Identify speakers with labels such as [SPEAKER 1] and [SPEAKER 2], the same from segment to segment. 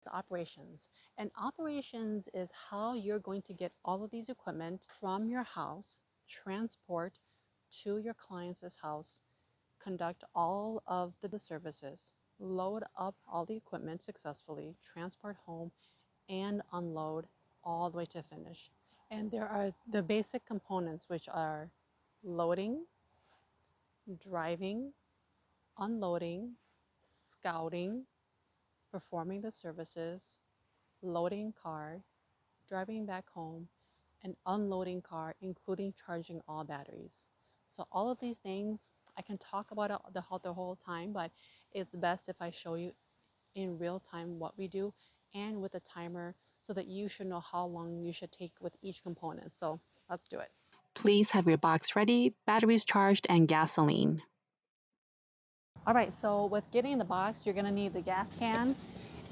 [SPEAKER 1] to operations. And operations is how you're going to get all of these equipment from your house, transport to your client's house, conduct all of the services, load up all the equipment successfully, transport home, and unload all the way to finish. And there are the basic components, which are loading, driving, unloading, scouting, performing the services, loading car, driving back home, and unloading car, including charging all batteries. So all of these things, I can talk about it the whole time, but it's best if I show you in real time what we do and with a timer so that you should know how long you should take with each component. So let's do it. Please have your box ready, batteries charged, and gasoline. All right, so with getting the box, you're gonna need the gas can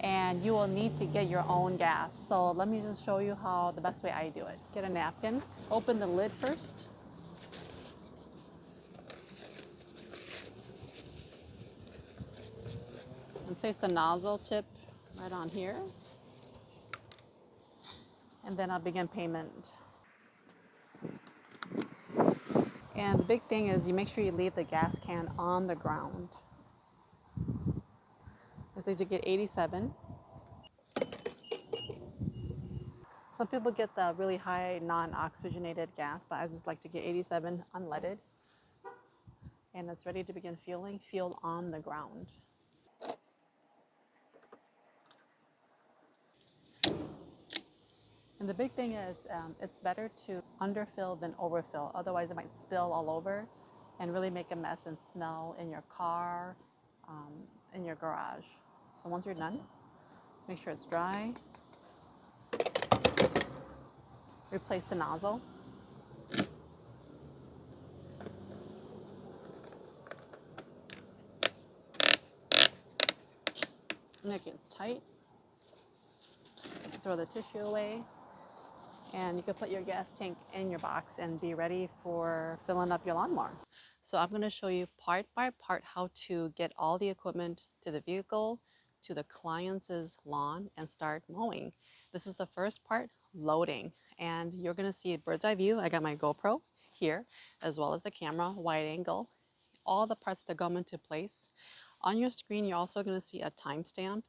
[SPEAKER 1] and you will need to get your own gas. So let me just show you how the best way I do it. Get a napkin, open the lid first. And place the nozzle tip right on here. And then I'll begin payment. And the big thing is you make sure you leave the gas can on the ground. I think to get 87. Some people get the really high non-oxygenated gas, but I just like to get 87 unleaded. And it's ready to begin fueling. Fuel on the ground. And the big thing is it's better to underfill than overfill. Otherwise, it might spill all over and really make a mess and smell in your car, in your garage. So once you're done, make sure it's dry. Replace the nozzle. Make it tight. Throw the tissue away. And you can put your gas tank in your box and be ready for filling up your lawnmower. So I'm going to show you part by part how to get all the equipment to the vehicle, to the client's lawn, and start mowing. This is the first part, loading. And you're going to see a bird's eye view. I got my GoPro here, as well as the camera, wide angle, all the parts that go into place. On your screen, you're also going to see a timestamp,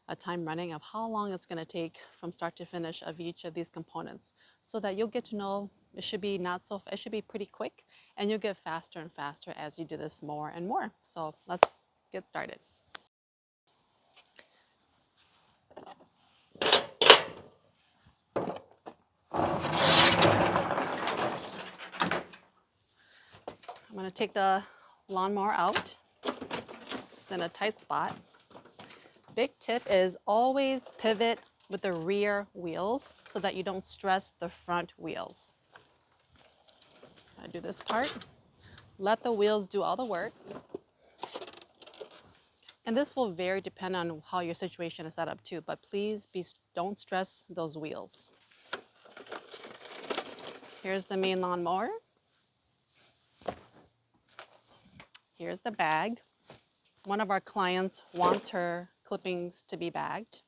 [SPEAKER 1] a time running of how long it's going to take from start to finish of each of these components, so that you'll get to know it should be it should be pretty quick, and you'll get faster and faster as you do this more and more. So let's get started. I'm going to take the lawnmower out. It's in a tight spot. Big tip is always pivot with the rear wheels so that you don't stress the front wheels. I do this part. Let the wheels do all the work. And this will vary depending on how your situation is set up too, but please don't stress those wheels. Here's the main lawnmower. Here's the bag. One of our clients wants her clippings to be bagged.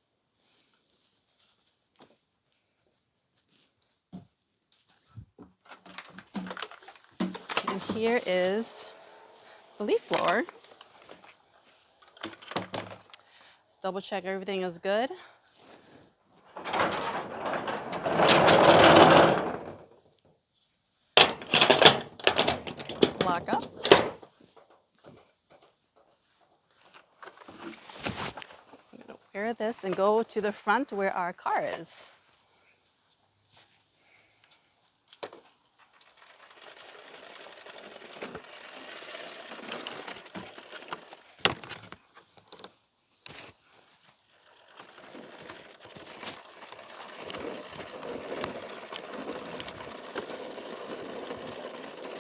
[SPEAKER 1] And here is the leaf blower. Let's double check everything is good. Lock up. I'm going to wear this and go to the front where our car is.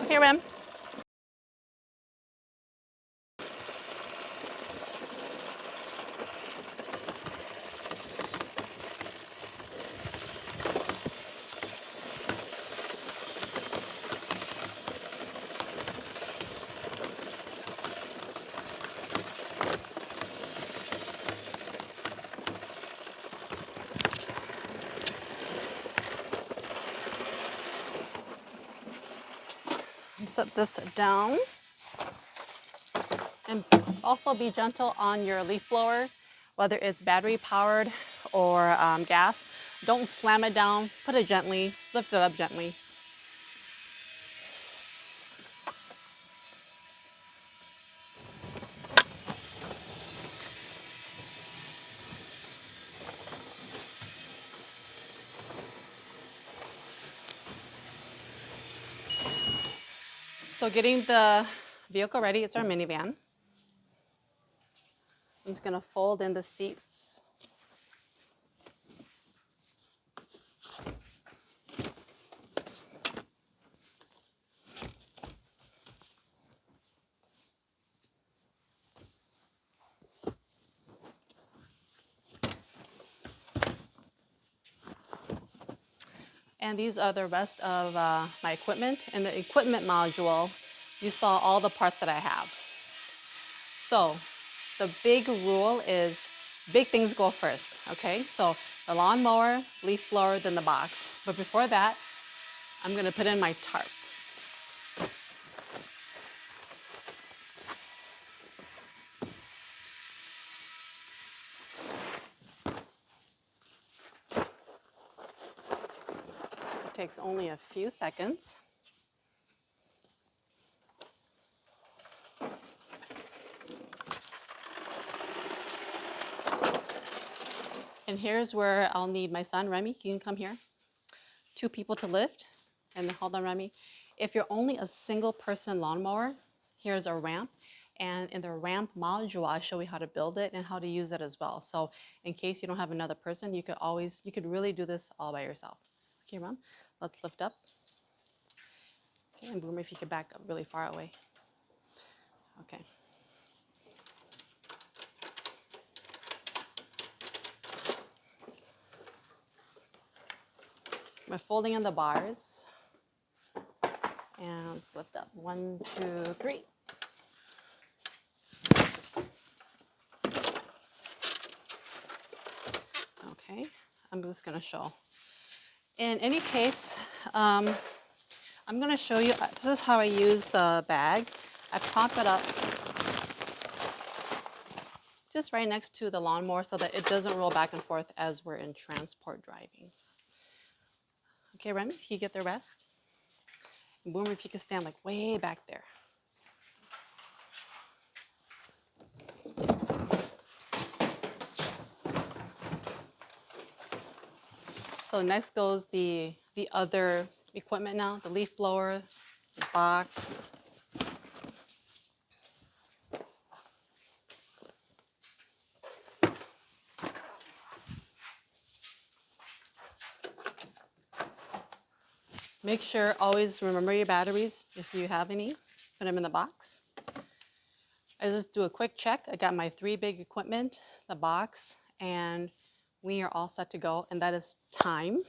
[SPEAKER 1] Okay, Rem. set this down. And also be gentle on your leaf blower, whether it's battery powered or gas. Don't slam it down, put it gently, lift it up gently. So getting the vehicle ready, it's our minivan. I'm just gonna fold in the seats. And these are the rest of my equipment. In the equipment module, you saw all the parts that I have. So the big rule is big things go first, okay? So the lawnmower, leaf blower, then the box. But before that, I'm gonna put in my tarp. It takes only a few seconds. And here's where I'll need my son, Remy, you can come here. 2 people to lift, and hold on, Remy. If you're only a single person lawnmower, here's a ramp. And in the ramp module, I'll show you how to build it and how to use it as well. So in case you don't have another person, you could really do this all by yourself. Okay, Mom, let's lift up. Okay, and Boomer, if you could back up really far away. Okay. We're folding in the bars. And let's lift up. 1, 2, 3. Okay, I'm just gonna show. In any case, I'm gonna show you, this is how I use the bag. I prop it up just right next to the lawnmower so that it doesn't roll back and forth as we're in transport driving. Okay, Remy, if you get the rest. And Boomer, if you can stand like way back there. So next goes the other equipment now, the leaf blower, the box. Make sure, always remember your batteries if you have any, put them in the box. I just do a quick check. I got my 3 big equipment, the box, and we are all set to go, and that is time.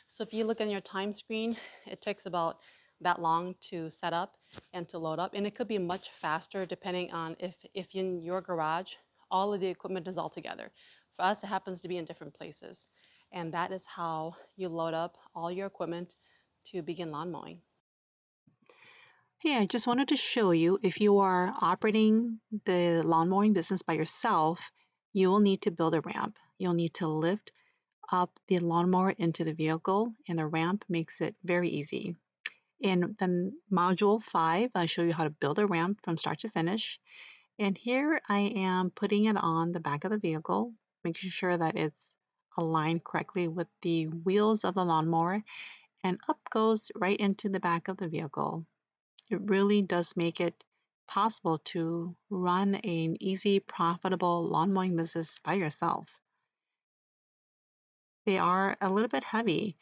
[SPEAKER 1] So if you look on your time screen, it takes about that long to set up and to load up, and it could be much faster depending on if in your garage, all of the equipment is all together. For us, it happens to be in different places, and that is how you load up all your equipment to begin lawn mowing.
[SPEAKER 2] Hey, I just wanted to show you if you are operating the lawn mowing business by yourself, you will need to build a ramp. You'll need to lift up the lawnmower into the vehicle, and the ramp makes it very easy. In the module 5, I show you how to build a ramp from start to finish. And here I am putting it on the back of the vehicle, making sure that it's aligned correctly with the wheels of the lawnmower, and up goes right into the back of the vehicle. It really does make it possible to run an easy, profitable lawn mowing business by yourself. They are a little bit heavy,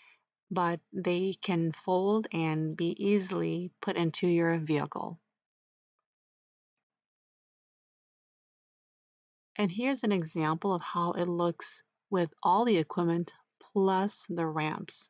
[SPEAKER 2] but they can fold and be easily put into your vehicle. And here's an example of how it looks with all the equipment plus the ramps.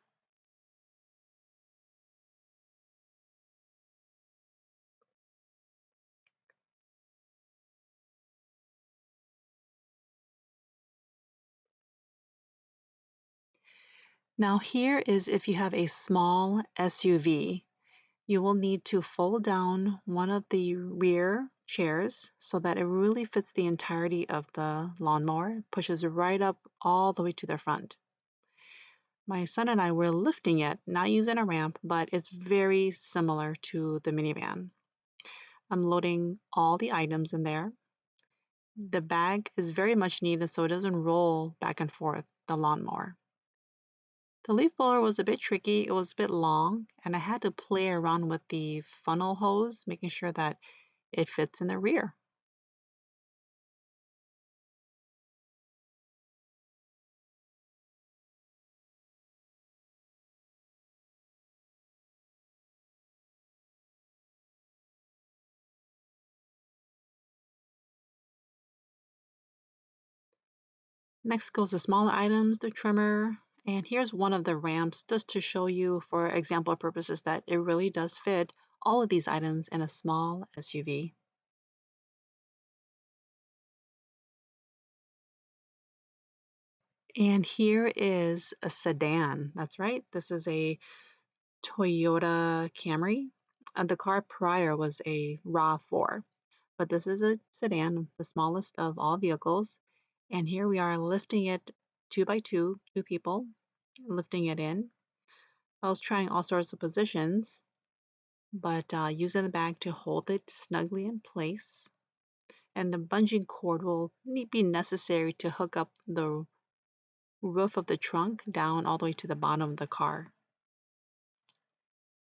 [SPEAKER 2] Now here is if you have a small SUV. You will need to fold down one of the rear chairs so that it really fits the entirety of the lawnmower, pushes right up all the way to the front. My son and I were lifting it, not using a ramp, but it's very similar to the minivan. I'm loading all the items in there. The bag is very much needed so it doesn't roll back and forth, the lawnmower. The leaf blower was a bit tricky, it was a bit long, and I had to play around with the funnel hose, making sure that it fits in the rear. Next goes the smaller items, the trimmer, and here's one of the ramps just to show you for example purposes that it really does fit all of these items in a small SUV. And here is a sedan. That's right. This is a Toyota Camry. The car prior was a RAV4, but this is a sedan, the smallest of all vehicles. And here we are lifting it two by two, two people lifting it in. I was trying all sorts of positions, but using the bag to hold it snugly in place. And the bungee cord will be necessary to hook up the roof of the trunk down all the way to the bottom of the car.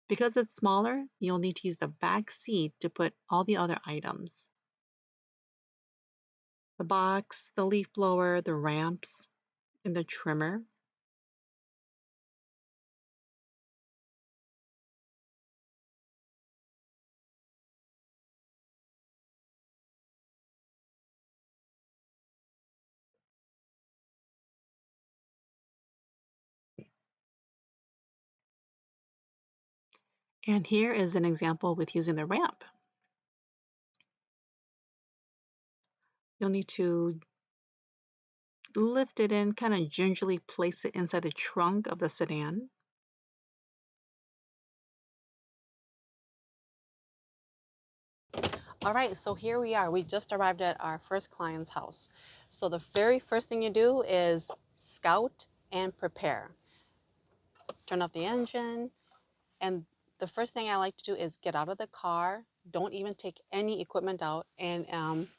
[SPEAKER 2] Because it's smaller, you'll need to use the back seat to put all the other items. The box, the leaf blower, the ramps, and the trimmer. And here is an example with using the ramp. You'll need to lift it in, kind of gingerly place it inside the trunk of the sedan.
[SPEAKER 1] All right, so here we are. We just arrived at our first client's house. So the very first thing you do is scout and prepare. Turn off the engine, and the first thing I like to do is get out of the car. Don't even take any equipment out. And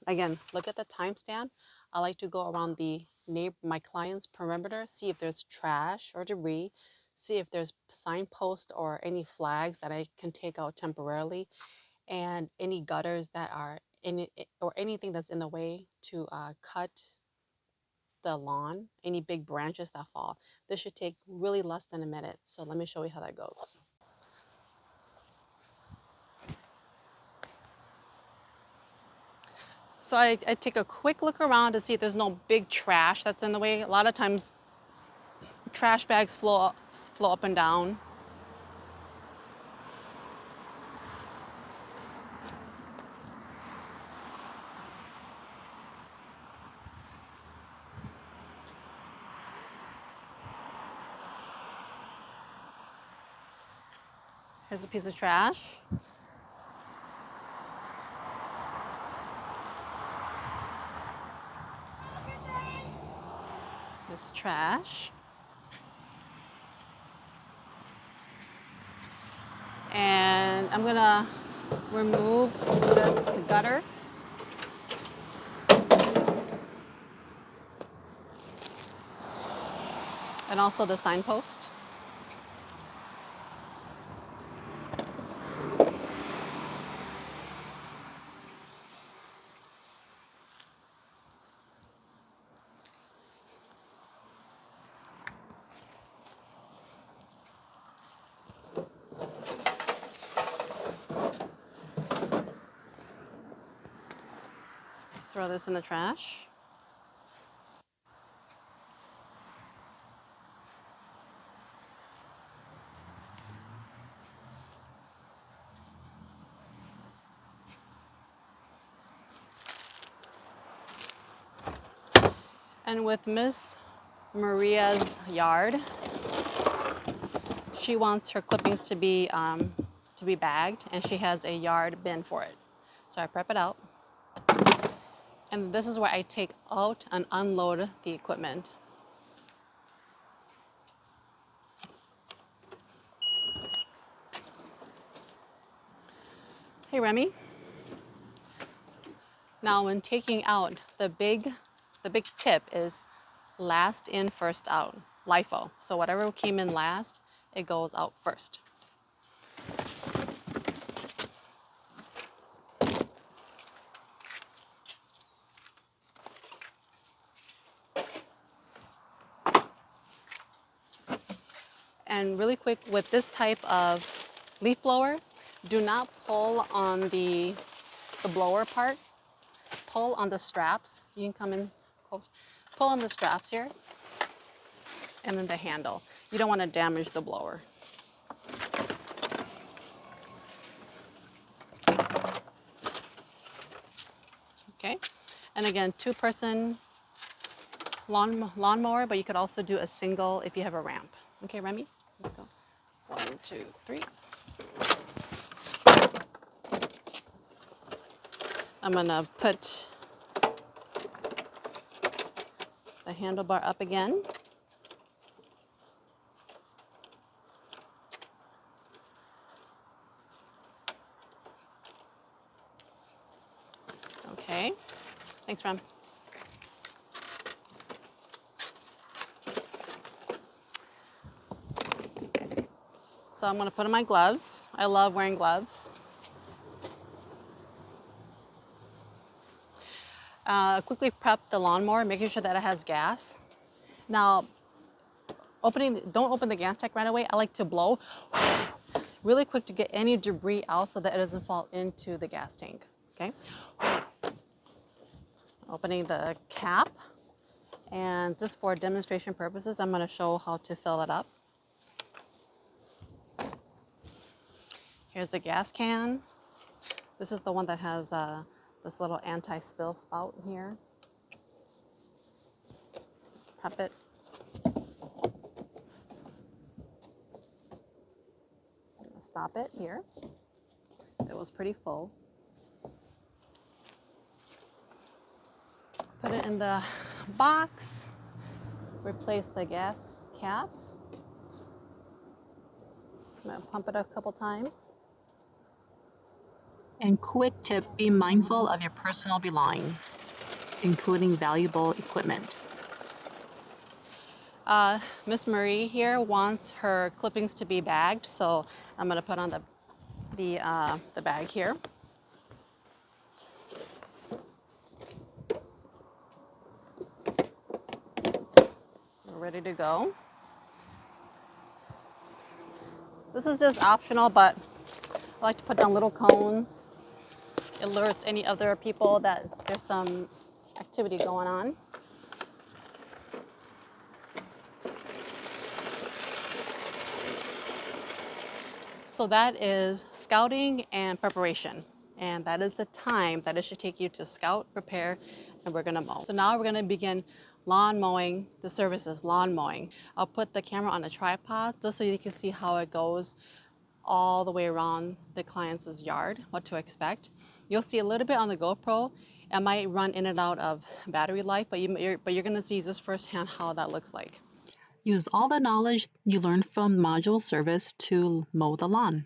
[SPEAKER 1] again, look at the timestamp. I like to go around my client's perimeter, see if there's trash or debris, see if there's signposts or any flags that I can take out temporarily, and any gutters that are in it or anything that's in the way to cut the lawn, any big branches that fall. This should take really less than a minute. So let me show you how that goes. So I take a quick look around to see if there's no big trash that's in the way. A lot of times trash bags flow up and down. Here's a piece of trash. There's trash. And I'm gonna remove this gutter and also the signpost. Throw this in the trash. And with Miss Maria's yard, she wants her clippings to to be bagged, and she has a yard bin for it. So I prep it out. And this is where I take out and unload the equipment. Hey Remy. Now when taking out, the big tip is last in, first out, LIFO. So whatever came in last, it goes out first. And really quick, with this type of leaf blower, do not pull on the blower part. Pull on the straps. You can come in close. Pull on the straps here, and then the handle. You don't want to damage the blower. Okay, and again, two-person lawnmower, but you could also do a single if you have a ramp. Okay, Remy, let's go. 1, 2, 3. I'm gonna put the handlebar up again. Okay, thanks, Rem. So I'm gonna put on my gloves. I love wearing gloves. Quickly prep the lawnmower, making sure that it has gas. Now, don't open the gas tank right away. I like to blow really quick to get any debris out so that it doesn't fall into the gas tank, okay? Opening the cap, and just for demonstration purposes, I'm gonna show how to fill it up. Here's the gas can. This is the one that has this little anti-spill spout in here. Prep it. Stop it here. It was pretty full. Put it in the box. Replace the gas cap. I'm gonna pump it a couple times.
[SPEAKER 2] And quick tip, be mindful of your personal belongings, including valuable equipment.
[SPEAKER 1] Miss Marie here wants her clippings to be bagged, so I'm gonna put on the bag here. We're ready to go. This is just optional, but I like to put down little cones. It alerts any other people that there's some activity going on. So that is scouting and preparation. And that is the time that it should take you to scout, prepare, and we're gonna mow. So now we're gonna begin lawn mowing, the services, lawn mowing. I'll put the camera on a tripod just so you can see how it goes all the way around the client's yard, what to expect. You'll see a little bit on the GoPro. It might run in and out of battery life, but you're gonna see just firsthand how that looks like.
[SPEAKER 2] Use all the knowledge you learned from module service to mow the lawn.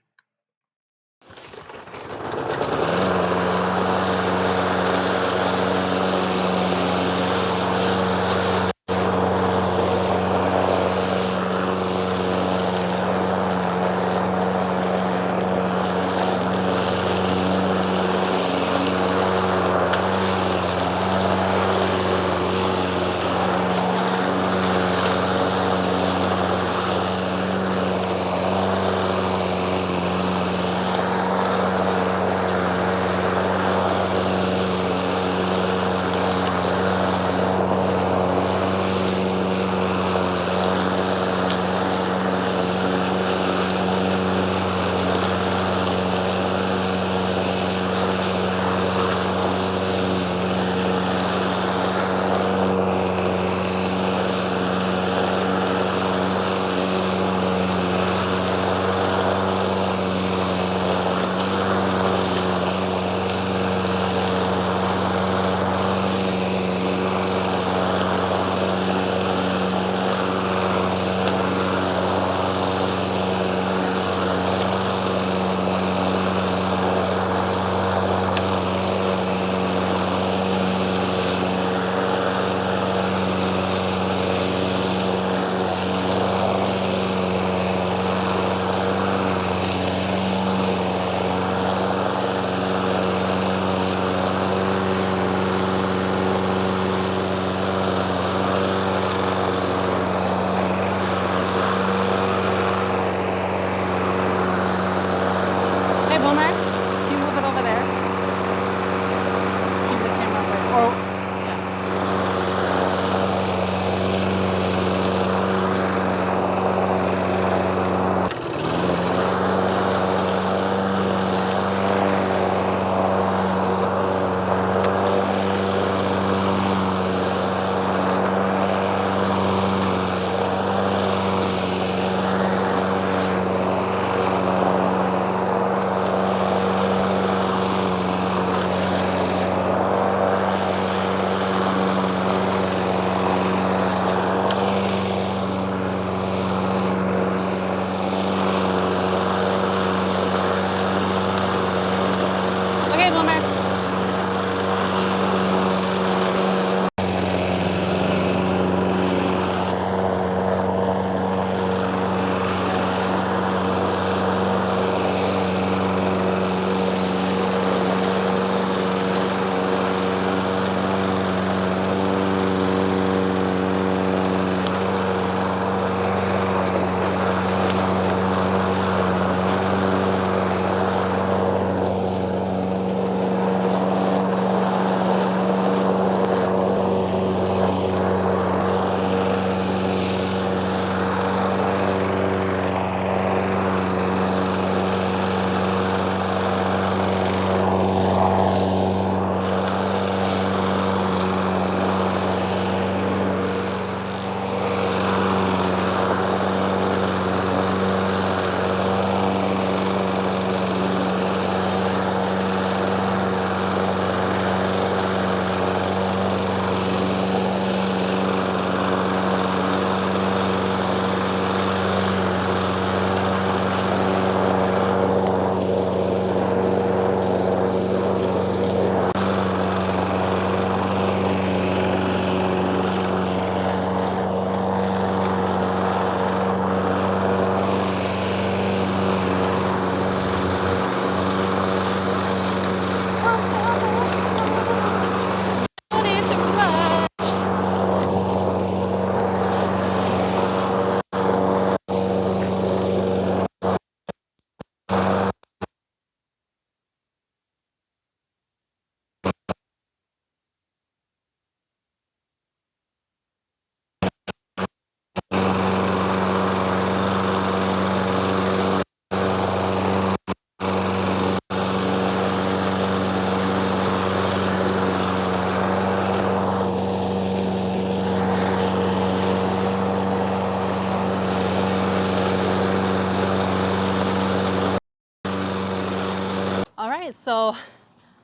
[SPEAKER 1] so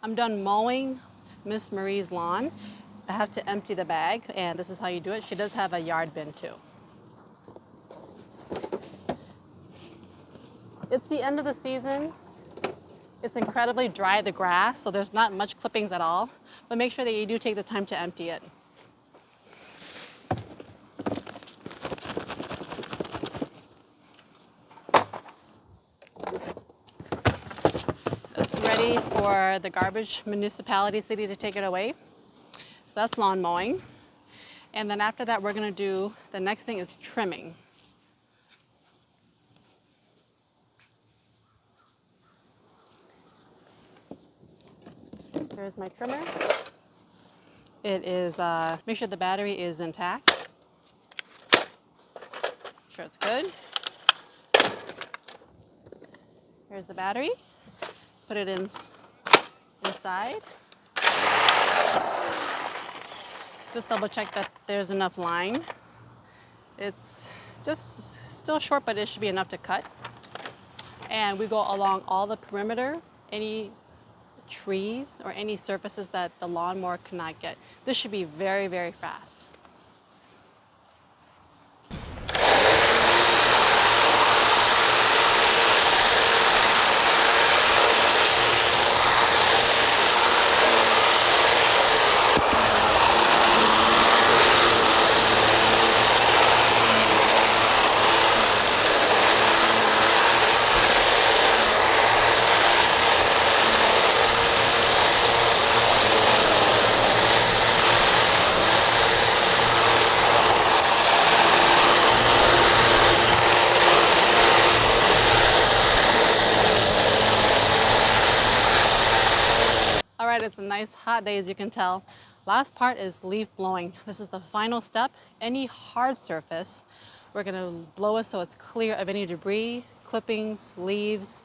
[SPEAKER 1] I'm done mowing Miss Marie's lawn. I have to empty the bag, and this is how you do it. She does have a yard bin too. It's the end of the season. It's incredibly dry, the grass, so there's not much clippings at all, but make sure that you do take the time to empty it. It's ready for the garbage municipality city to take it away. So that's lawn mowing. And then after that, we're gonna do, the next thing is trimming. Here's my trimmer. It is, make sure the battery is intact. Make sure it's good. Here's the battery. Put it inside. Just double check that there's enough line. It's just still short, but it should be enough to cut. And we go along all the perimeter, any trees or any surfaces that the lawnmower cannot get. This should be very, very fast. All right, it's a nice hot day, as you can tell. Last part is leaf blowing. This is the final step. Any hard surface, we're gonna blow it so it's clear of any debris, clippings, leaves,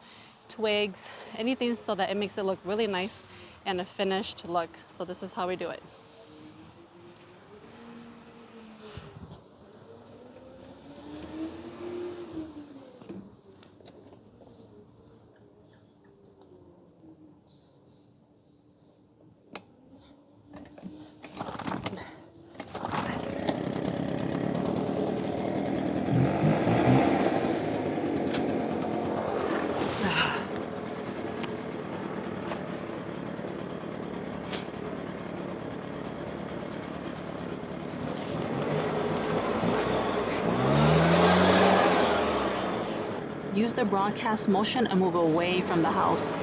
[SPEAKER 1] twigs, anything, so that it makes it look really nice and a finished look. So this is how we do it.
[SPEAKER 2] Use the broadcast motion and move away from the house.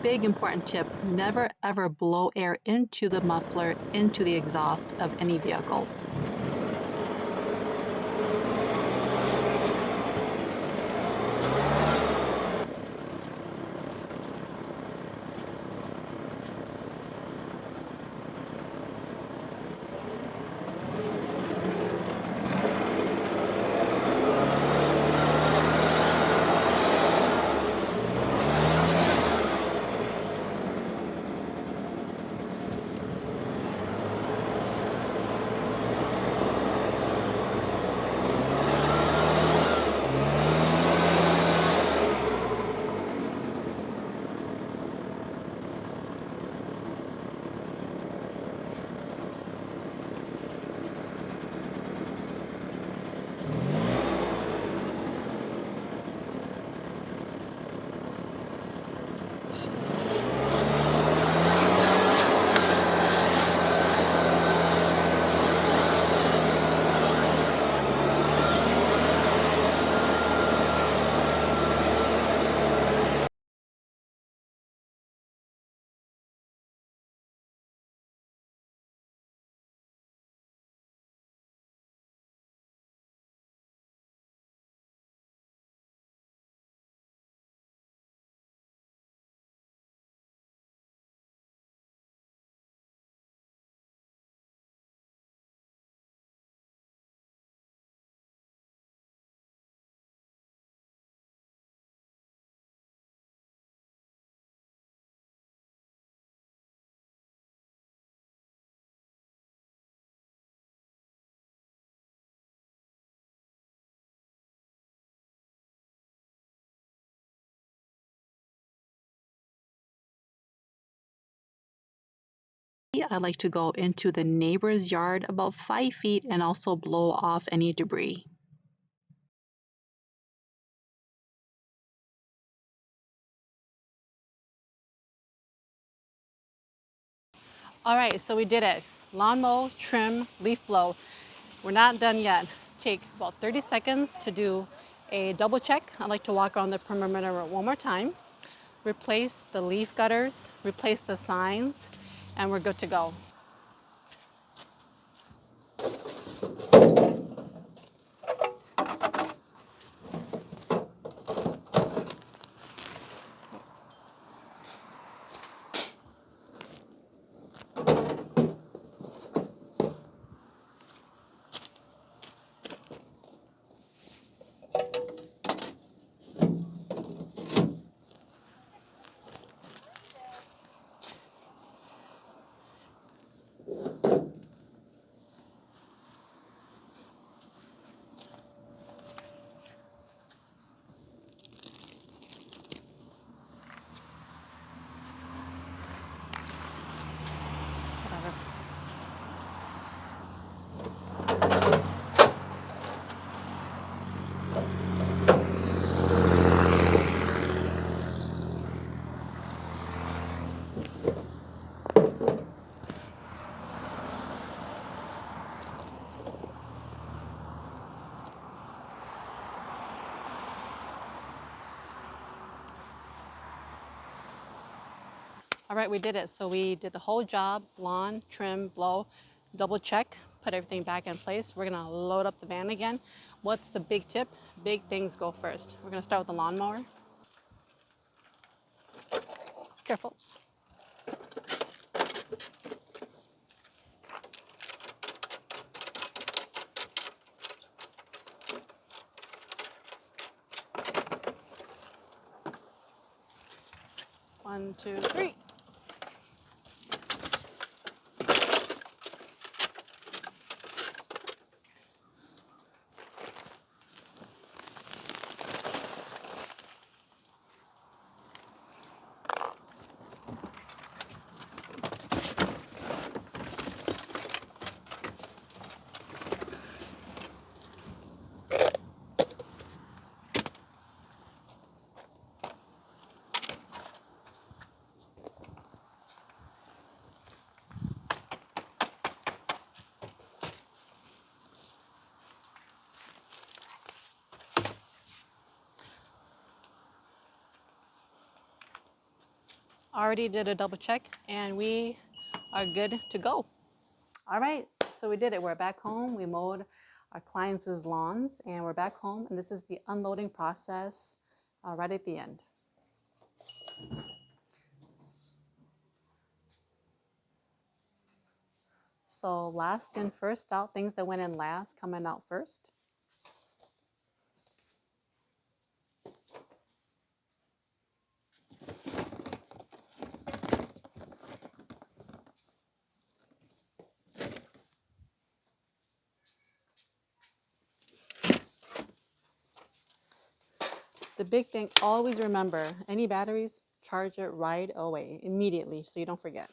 [SPEAKER 2] Big important tip, never ever blow air into the muffler, into the exhaust of any vehicle. I like to go into the neighbor's yard about 5 feet and also blow off any debris.
[SPEAKER 1] All right, so we did it. Lawn mow, trim, leaf blow. We're not done yet. Take about 30 seconds to do a double check. I like to walk around the perimeter one more time. Replace the leaf gutters, replace the signs, and we're good to go. Whatever. All right, we did it. So we did the whole job, lawn, trim, blow, double check, put everything back in place. We're gonna load up the van again. What's the big tip? Big things go first. We're gonna start with the lawnmower. Careful. 1, 2, 3. Already did a double check and we are good to go. All right, so we did it. We're back home. We mowed our clients' lawns and we're back home. And this is the unloading process right at the end. So last in, first out, things that went in last coming out first. The big thing, always remember, any batteries, charge it right away, immediately, so you don't forget.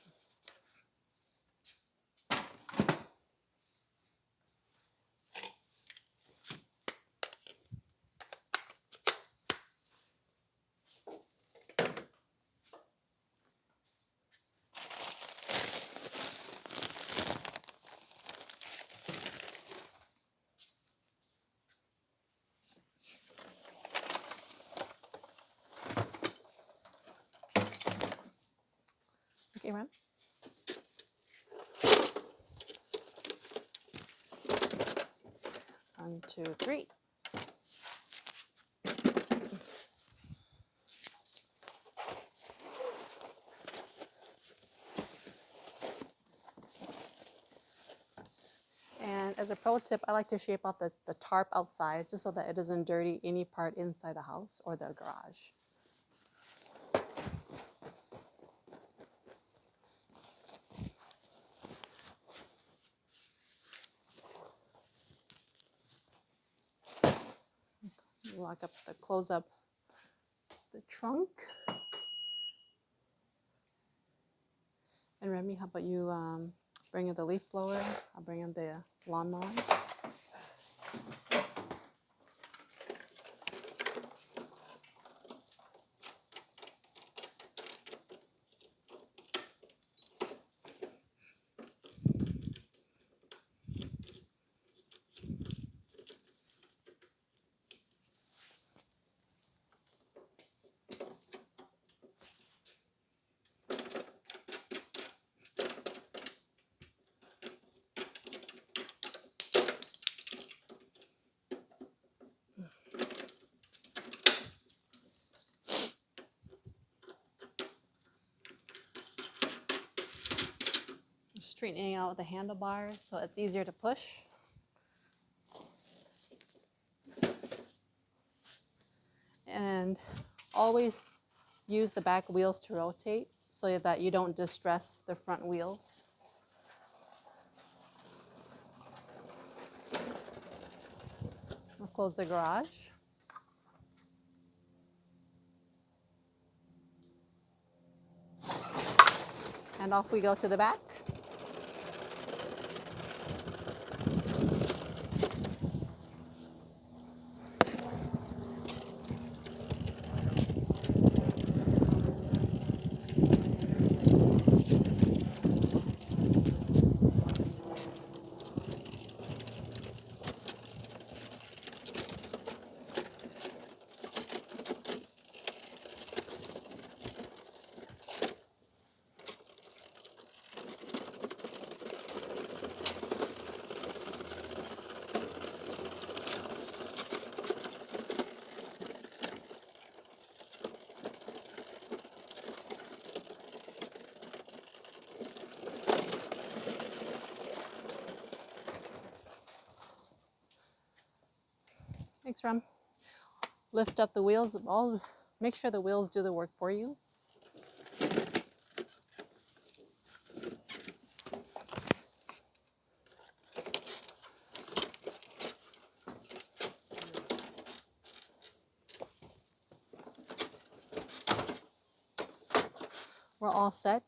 [SPEAKER 1] Okay, Ron? 1, 2, 3. And as a pro tip, I like to shape out the tarp outside just so that it doesn't dirty any part inside the house or the garage. Lock up the, close up the trunk. And Remy, how about you bring in the leaf blower? I'll bring in the lawn mower. Straightening out the handlebars so it's easier to push. And always use the back wheels to rotate so that you don't distress the front wheels. We'll close the garage. And off we go to the back. Thanks, Ram. Lift up the wheels. Make sure the wheels do the work for you. We're all set.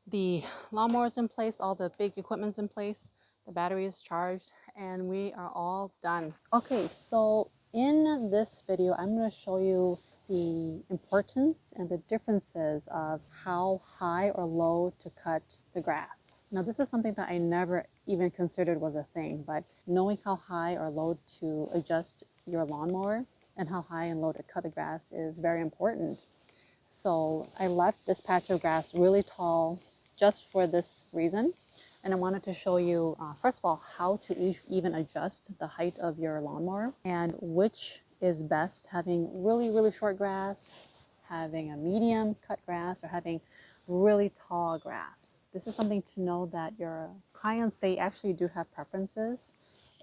[SPEAKER 1] The lawnmower's in place, all the big equipment's in place, the battery is charged, and we are all done. Okay, so in this video, I'm going to show you the importance and the differences of how high or low to cut the grass. Now, this is something that I never even considered was a thing, but knowing how high or low to adjust your lawnmower and how high and low to cut the grass is very important. So I left this patch of grass really tall just for this reason. And I wanted to show you, first of all, how to even adjust the height of your lawnmower and which is best, having really, really short grass, having a medium cut grass, or having really tall grass. This is something to know that your clients, they actually do have preferences.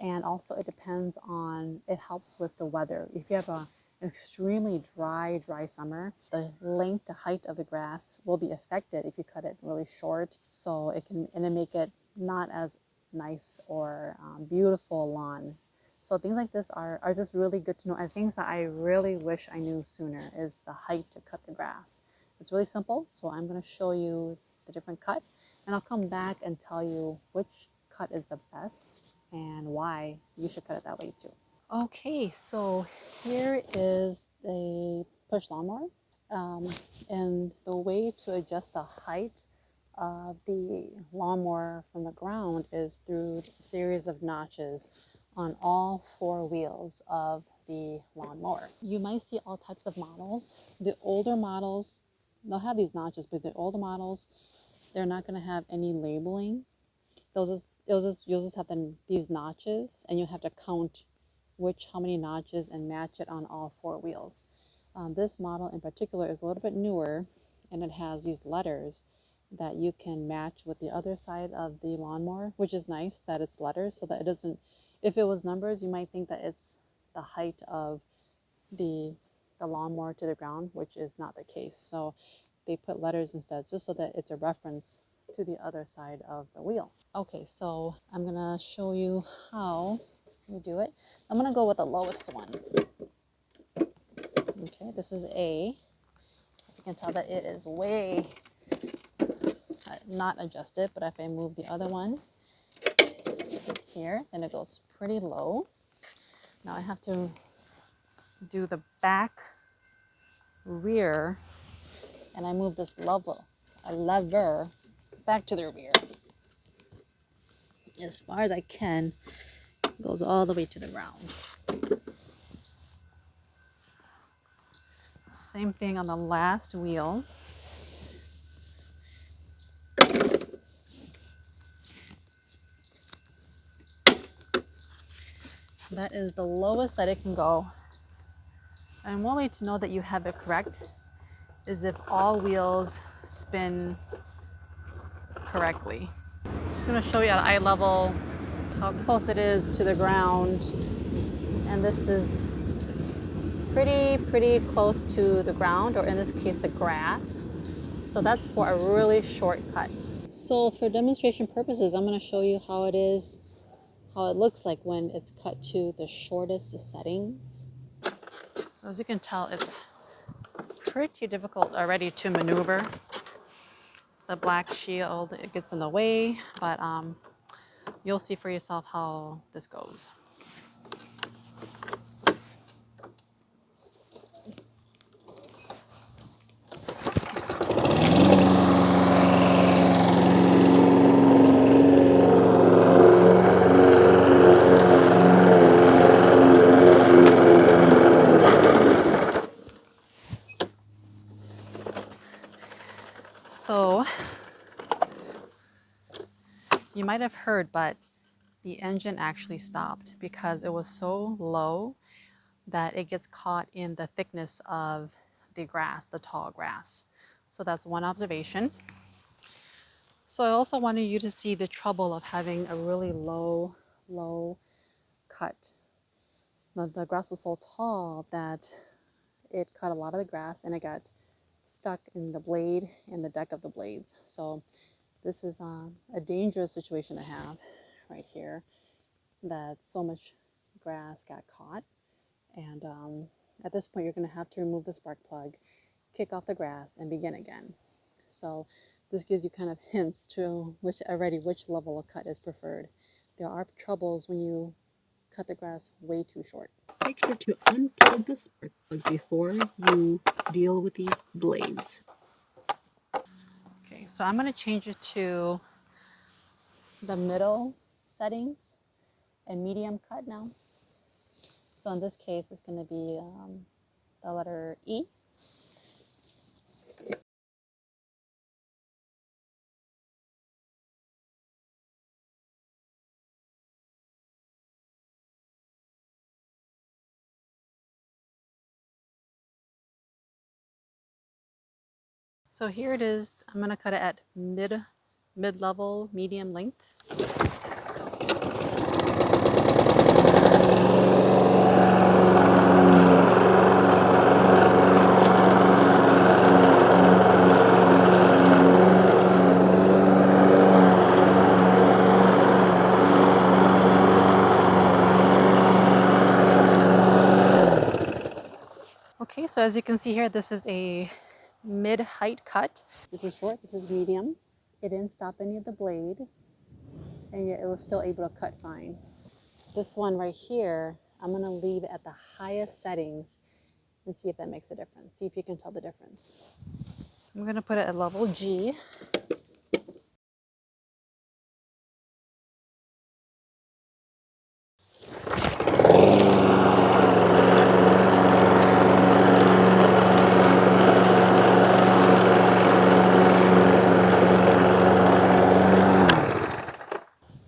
[SPEAKER 1] And also it depends on, it helps with the weather. If you have an extremely dry summer, the length, the height of the grass will be affected if you cut it really short. So it can, and then make it not as nice or beautiful lawn. So things like this are just really good to know, and things that I really wish I knew sooner is the height to cut the grass. It's really simple, so I'm going to show you the different cut, and I'll come back and tell you which cut is the best and why you should cut it that way too. Okay, so here is the push lawnmower, and the way to adjust the height of the lawnmower from the ground is through a series of notches on all four wheels of the lawnmower. You might see all types of models. The older models, they'll have these notches, but the older models, they're not going to have any labeling. You'll just have these notches, and you have to count how many notches and match it on all four wheels. This model in particular is a little bit newer, and it has these letters that you can match with the other side of the lawnmower, which is nice that it's letters, so that it doesn't, if it was numbers, you might think that it's the height of the lawnmower to the ground, which is not the case. So they put letters instead, just so that it's a reference to the other side of the wheel. Okay, so I'm gonna show you how you do it. I'm gonna go with the lowest one. Okay, this is A. You can tell that it is way not adjust it, but if I move the other one here, then it goes pretty low. Now I have to do the back rear, and I move this lever back to the rear as far as I can. It goes all the way to the ground. Same thing on the last wheel. That is the lowest that it can go. And one way to know that you have it correct is if all wheels spin correctly. I'm just going to show you at eye level how close it is to the ground. And this is pretty close to the ground, or in this case, the grass. So that's for a really short cut. So for demonstration purposes, I'm going to show you how it looks like when it's cut to the shortest settings. As you can tell, it's pretty difficult already to maneuver. The black shield, it gets in the way, but you'll see for yourself how this goes. So you might have heard, but the engine actually stopped because it was so low that it gets caught in the thickness of the grass, the tall grass. So that's one observation. So I also wanted you to see the trouble of having a really low cut. Now, the grass was so tall that it cut a lot of the grass and it got stuck in the blade and the deck of the blades. So this is a dangerous situation to have right here, that so much grass got caught. And at this point, you're going to have to remove the spark plug, kick off the grass, and begin again. So this gives you kind of hints to which level of cut is preferred. There are troubles when you cut the grass way too short.
[SPEAKER 2] Make sure to unplug the spark plug before you deal with the blades.
[SPEAKER 1] Okay, so I'm going to change it to the middle settings and medium cut now. So in this case, it's going to be the letter E. So here it is. I'm going to cut it at mid-level, medium length. Okay, so as you can see here, this is a mid-height cut. This is short, this is medium. It didn't stop any of the blade, and yet it was still able to cut fine. This one right here, I'm gonna leave it at the highest settings and see if that makes a difference. See if you can tell the difference. I'm gonna put it at level G.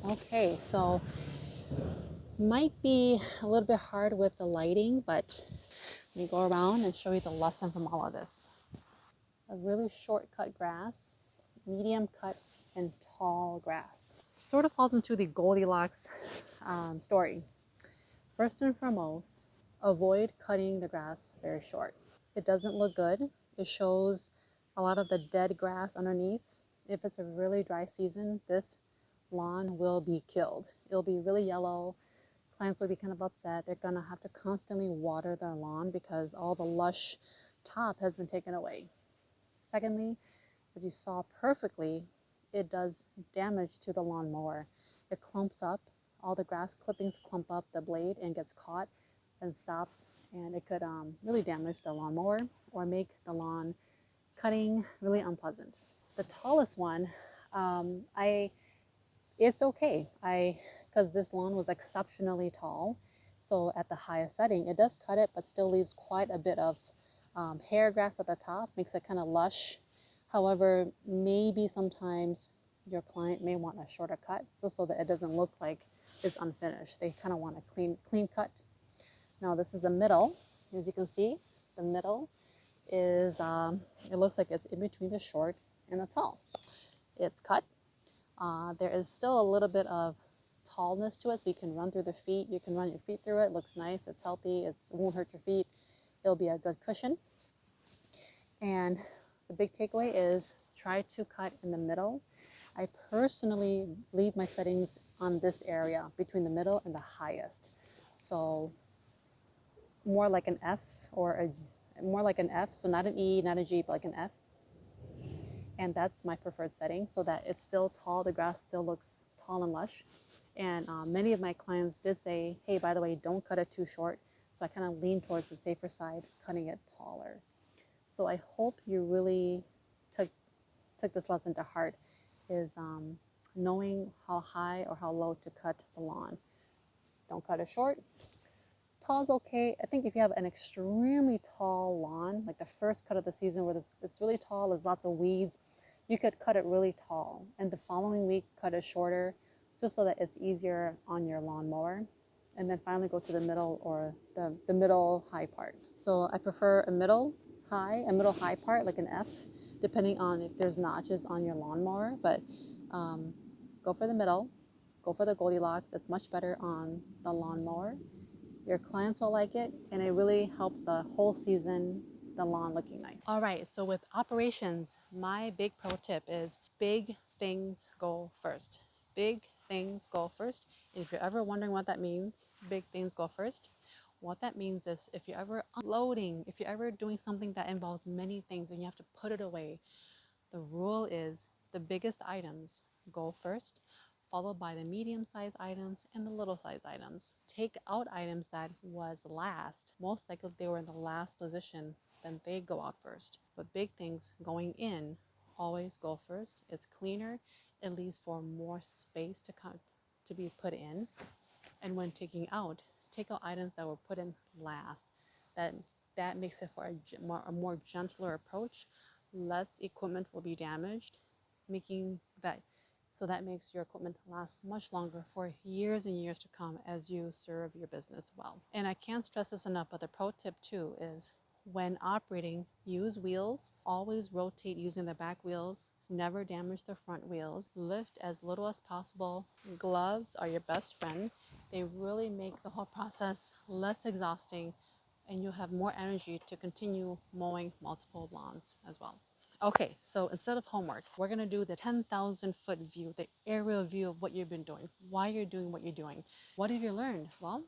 [SPEAKER 1] Okay, so might be a little bit hard with the lighting, but let me go around and show you the lesson from all of this. A really short cut grass, medium cut, and tall grass. Sort of falls into the Goldilocks story. First and foremost, avoid cutting the grass very short. It doesn't look good. It shows a lot of the dead grass underneath. If it's a really dry season, this lawn will be killed. It'll be really yellow. Plants will be kind of upset. They're gonna have to constantly water their lawn because all the lush top has been taken away. Secondly, as you saw perfectly, it does damage to the lawnmower. It clumps up, all the grass clippings clump up the blade and gets caught and stops, and it could really damage the lawnmower or make the lawn cutting really unpleasant. The tallest one, I it's okay. I because this lawn was exceptionally tall, so at the highest setting, it does cut it, but still leaves quite a bit of hair grass at the top, makes it kind of lush. However, maybe sometimes your client may want a shorter cut, just so that it doesn't look like it's unfinished. They kind of want a clean cut. Now this is the middle, as you can see. The middle is it looks like it's in between the short and the tall. It's cut. There is still a little bit of tallness to it, so you can run through the feet. You can run your feet through it. It looks nice. It's healthy. It won't hurt your feet. It'll be a good cushion. And the big takeaway is try to cut in the middle. I personally leave my settings on this area between the middle and the highest. So more like an F or more like an F. So not an E, not a G, but like an F. And that's my preferred setting so that it's still tall. The grass still looks tall and lush. And many of my clients did say, hey, by the way, don't cut it too short. So I kind of lean towards the safer side, cutting it taller. So I hope you really took this lesson to heart, is knowing how high or how low to cut the lawn. Don't cut it short. Tall is okay. I think if you have an extremely tall lawn, like the first cut of the season where it's really tall, there's lots of weeds, you could cut it really tall. And the following week, cut it shorter, just so that it's easier on your lawnmower. And then finally go to the middle or the middle high part. So I prefer a middle high part, like an F, depending on if there's notches on your lawnmower. But go for the middle, go for the Goldilocks. It's much better on the lawnmower. Your clients will like it, and it really helps the whole season, the lawn looking nice. All right, so with operations, my big pro tip is big things go first. Big things go first. And if you're ever wondering what that means, big things go first. What that means is if you're ever unloading, if you're ever doing something that involves many things and you have to put it away, the rule is the biggest items go first, followed by the medium-sized items and the little-sized items. Take out items that was last. Most likely they were in the last position, then they go out first. But big things going in always go first. It's cleaner. It leaves for more space to be put in. And when taking out, take out items that were put in last. That that makes it for a more gentler approach. Less equipment will be damaged, making that so that makes your equipment last much longer for years and years to come as you serve your business well. And I can't stress this enough, but the pro tip too is when operating, use wheels. Always rotate using the back wheels. Never damage the front wheels. Lift as little as possible. Gloves are your best friend. They really make the whole process less exhausting, and you'll have more energy to continue mowing multiple lawns as well. Okay, so instead of homework, we're gonna do the 10,000-foot view, the aerial view of what you've been doing, why you're doing what you're doing. What have you learned? Well,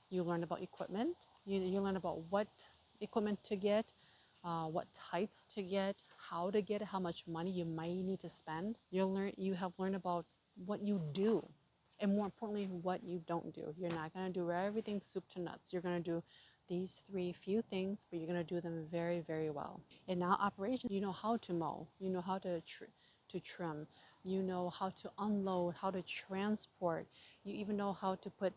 [SPEAKER 1] you learn about equipment. You learn about what equipment to get, what type to get, how to get it, how much money you might need to spend. You have learned about what you do, and more importantly, what you don't do. You're not gonna do everything soup to nuts. You're gonna do these three few things, but you're gonna do them very, very well. And now operations, you know how to mow, you know how to trim, you know how to unload, how to transport. You even know how to put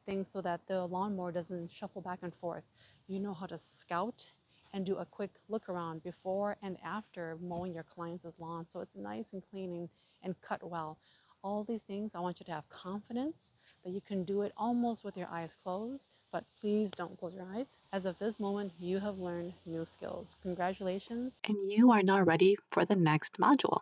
[SPEAKER 1] things so that the lawnmower doesn't shuffle back and forth. You know how to scout and do a quick look around before and after mowing your clients' lawn so it's nice and clean and cut well. All these things, I want you to have confidence that you can do it almost with your eyes closed, but please don't close your eyes. As of this moment, you have learned new skills. Congratulations.
[SPEAKER 2] And you are now ready for the next module.